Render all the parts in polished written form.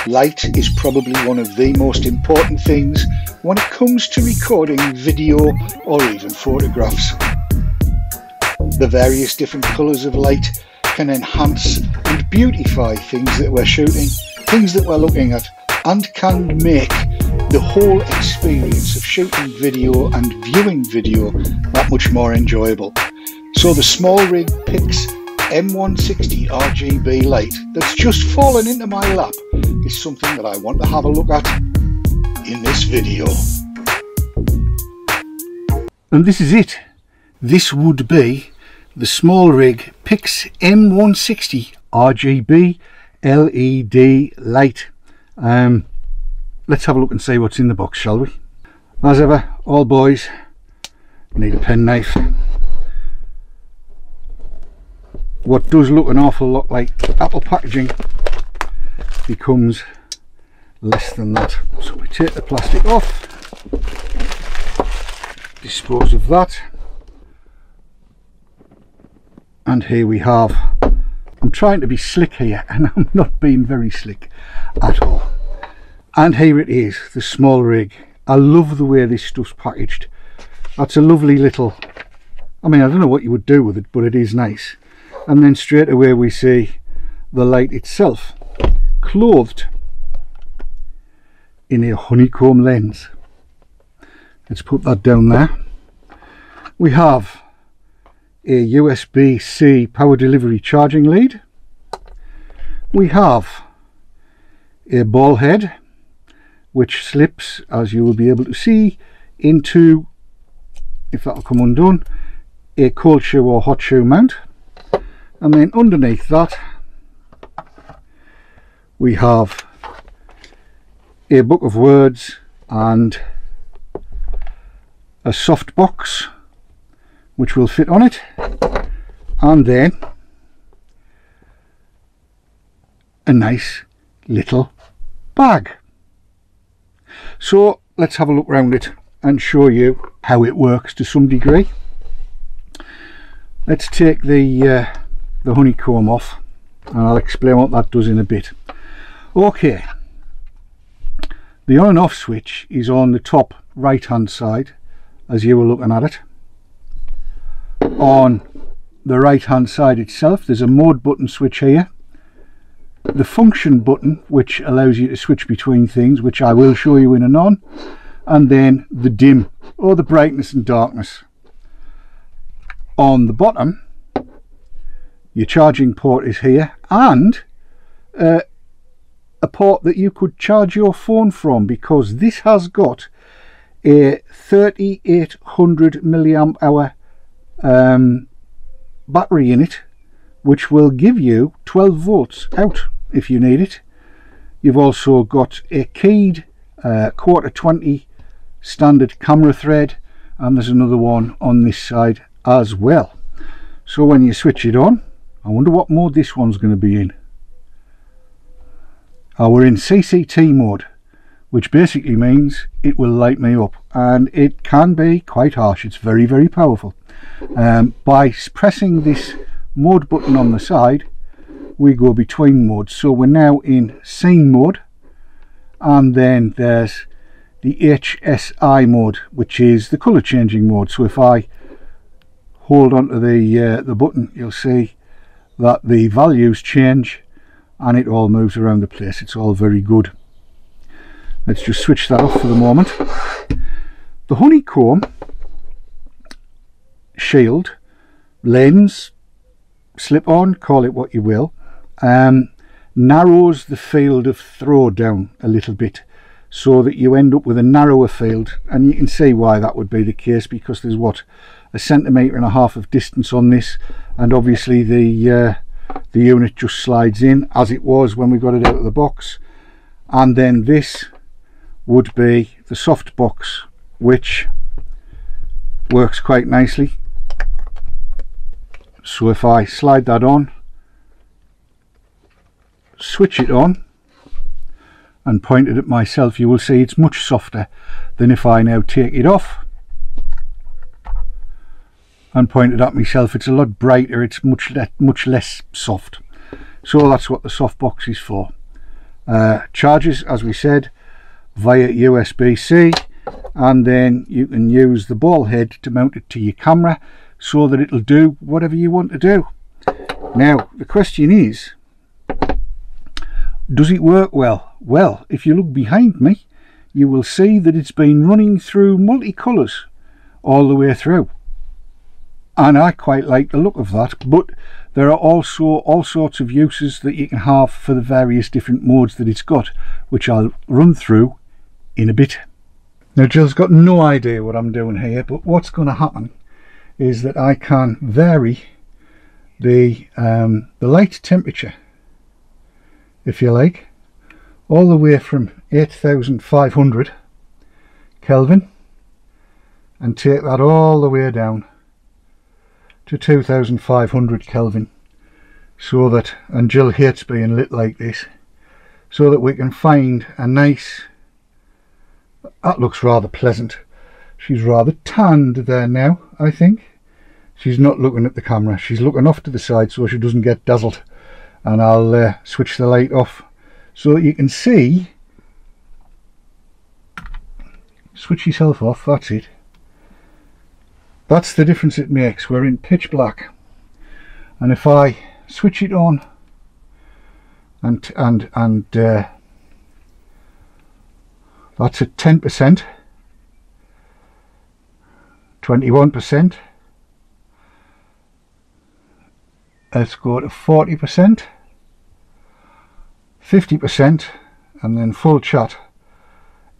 Light is probably one of the most important things when it comes to recording video or even photographs. The various different colours of light can enhance and beautify things that we're shooting, things that we're looking at, and can make the whole experience of shooting video and viewing video that much more enjoyable. So the Smallrig PIX M160 RGB light that's just fallen into my lap is something that I want to have a look at in this video. And this is it. This would be the Smallrig PIX M160 RGB LED light. Let's have a look and see what's in the box, shall we? As ever, all boys need a penknife. What does look an awful lot like Apple packaging becomes less than that. So we take the plastic off, dispose of that, and here we have, I'm trying to be slick here and I'm not being very slick at all. And here it is, the Smallrig. I love the way this stuff's packaged. That's a lovely little, I mean, I don't know what you would do with it, but it is nice. And then straight away we see the light itself, clothed in a honeycomb lens. Let's put that down there. We have a USB-C power delivery charging lead. We have a ball head which slips, as you will be able to see, into, if that'll come undone, a cold shoe or hot shoe mount. And then underneath that we have a book of words and a soft box which will fit on it, and then a nice little bag. So let's have a look around it and show you how it works to some degree. Let's take the honeycomb off and I'll explain what that does in a bit. Okay, the on and off switch is on the top right hand side as you were looking at it. On the right hand side itself there's a mode button switch here, the function button which allows you to switch between things, which I will show you in and on, and then the dim or the brightness and darkness. On the bottom your charging port is here, and a port that you could charge your phone from, because this has got a 3800 milliamp hour battery in it, which will give you 12 volts out if you need it. You've also got a keyed quarter 20 standard camera thread, and there's another one on this side as well. So when you switch it on, I wonder what mode this one's going to be in. We're in CCT mode, which basically means it will light me up, and it can be quite harsh. It's very, very powerful. By pressing this mode button on the side, we go between modes. So we're now in scene mode, and then there's the HSI mode, which is the colour changing mode. So if I hold onto the button, you'll see that the values change and it all moves around the place. It's all very good. Let's just switch that off for the moment. The honeycomb shield, lens, slip on, call it what you will, narrows the field of throw down a little bit, so that you end up with a narrower field, and you can see why that would be the case, because there's what, 1.5 centimetres of distance on this, and obviously the unit just slides in as it was when we got it out of the box. And then this would be the soft box, which works quite nicely. So if I slide that on, switch it on and point it at myself, you will see it's much softer than if I now take it off and point it at myself. It's a lot brighter, it's much less soft. So that's what the soft box is for. Charges, as we said, via USB-C, and then you can use the ball head to mount it to your camera so that it'll do whatever you want to do. Now the question is, does it work well? Well, if you look behind me, you will see that it's been running through multicolours all the way through, and I quite like the look of that. But there are also all sorts of uses that you can have for the various different modes that it's got, which I'll run through in a bit. Now Jill's got no idea what I'm doing here, but what's going to happen is that I can vary the light temperature, if you like, all the way from 8500 Kelvin and take that all the way down to 2500 Kelvin, so that, and Jill hates being lit like this, so that we can find a nice, that looks rather pleasant. She's rather tanned there now, I think. She's not looking at the camera, she's looking off to the side so she doesn't get dazzled. And I'll switch the light off so that you can see. Switch yourself off, that's it. That's the difference it makes. We're in pitch black, and if I switch it on and that's at 10%, 21%, let's go to 40%, 50%, and then full chat,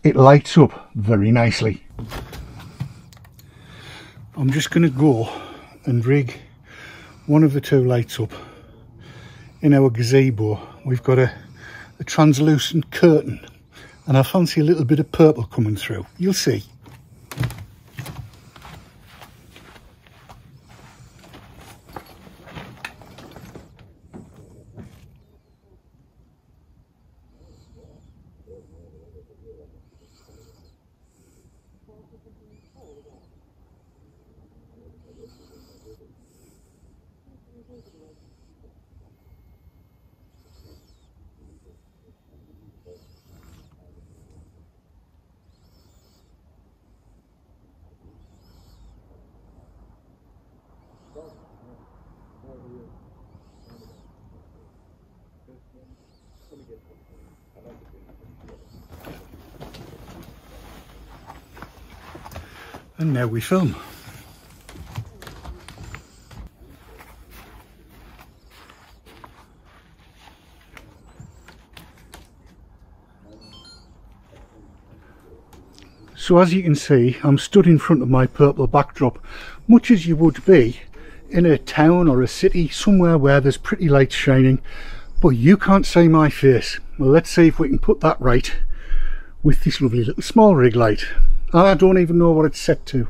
it lights up very nicely. I'm just going to go and rig one of the two lights up. In our gazebo we've got a translucent curtain, and I fancy a little bit of purple coming through. You'll see. And now we film. So as you can see, I'm stood in front of my purple backdrop, much as you would be in a town or a city somewhere where there's pretty lights shining, but you can't see my face. Well, let's see if we can put that right with this lovely little Smallrig light. And I don't even know what it's set to.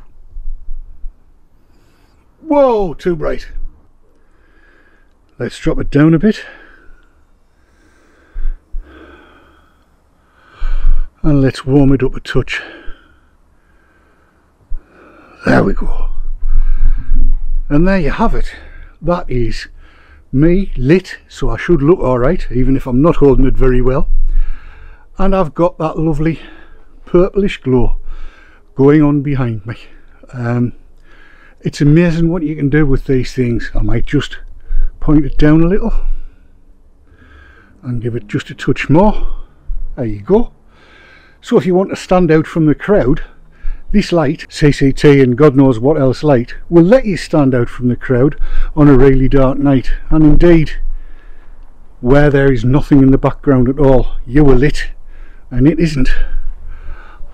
Whoa, too bright. Let's drop it down a bit. And let's warm it up a touch. There we go. And there you have it. That is me lit, so I should look alright, even if I'm not holding it very well. And I've got that lovely purplish glow going on behind me. It's amazing what you can do with these things. I might just point it down a little and give it just a touch more. There you go. So if you want to stand out from the crowd, this light, CCT and God knows what else light, will let you stand out from the crowd on a really dark night. And indeed, where there is nothing in the background at all, you are lit and it isn't.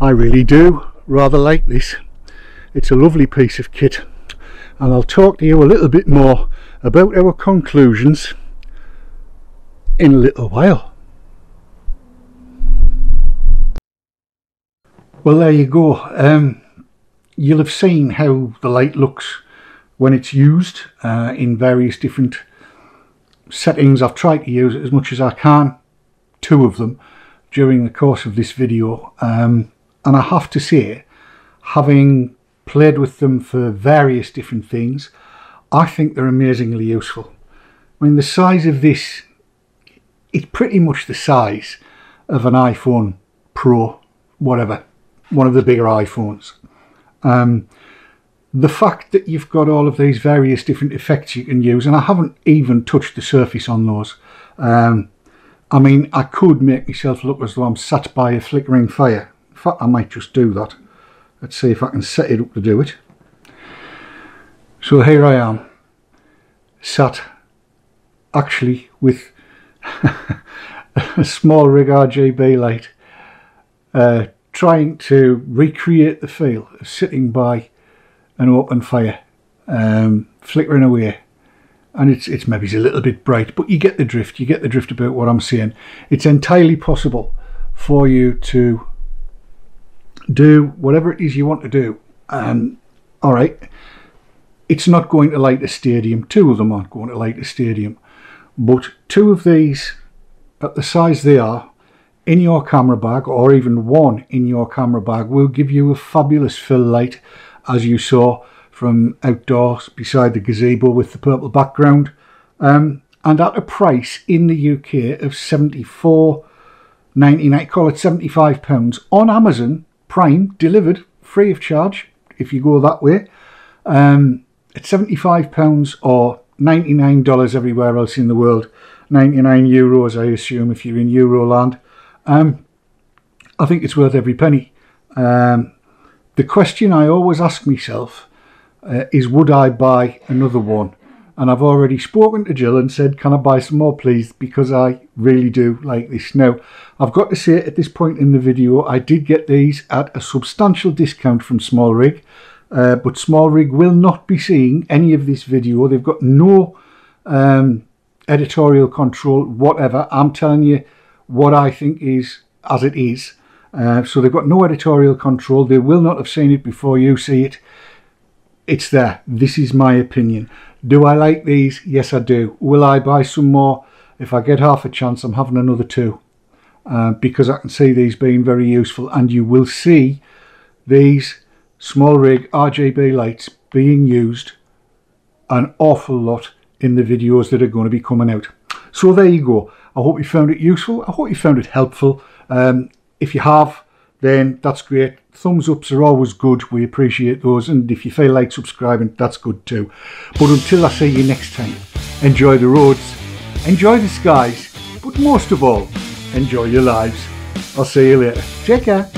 I really do rather like this. It's a lovely piece of kit, and I'll talk to you a little bit more about our conclusions in a little while. Well, there you go. You'll have seen how the light looks when it's used in various different settings. I've tried to use it as much as I can, 2 of them, during the course of this video. And I have to say, having played with them for various different things, I think they're amazingly useful. I mean, the size of this, it's pretty much the size of an iPhone Pro, whatever, one of the bigger iPhones. The fact that you've got all of these various different effects you can use, and I haven't even touched the surface on those. I mean, I could make myself look as though I'm sat by a flickering fire. In fact, I might just do that. Let's see if I can set it up to do it. So here I am, sat actually with a Smallrig RGB light, trying to recreate the feel of sitting by an open fire, flickering away. And it's maybe a little bit bright, but you get the drift. You get the drift about what I'm saying. It's entirely possible for you to do whatever it is you want to do. All right, it's not going to light a stadium. Two of them aren't going to light a stadium, but two of these at the size they are in your camera bag, or even one in your camera bag, will give you a fabulous fill light, as you saw from outdoors beside the gazebo with the purple background, and at a price in the UK of £74.99, call it £75 on Amazon Prime, delivered free of charge if you go that way, at £75 or $99 everywhere else in the world, 99 euros I assume if you're in Euroland. I think it's worth every penny. The question I always ask myself is, would I buy another one? And I've already spoken to Jill and said, can I buy some more please, because I really do like this. Now, I've got to say at this point in the video, I did get these at a substantial discount from Smallrig, but Smallrig will not be seeing any of this video. They've got no editorial control whatever. I'm telling you what I think is as it is. So they've got no editorial control. They will not have seen it before you see it. It's there. This is my opinion. Do I like these? Yes, I do. Will I buy some more? If I get half a chance, I'm having another two, because I can see these being very useful, and you will see these Smallrig RGB lights being used an awful lot in the videos that are going to be coming out. So there you go. I hope you found it useful. I hope you found it helpful. If you have, then that's great. Thumbs ups are always good. We appreciate those. And if you feel like subscribing, that's good too. But until I see you next time, enjoy the roads, enjoy the skies, but most of all, enjoy your lives. I'll see you later. Take care.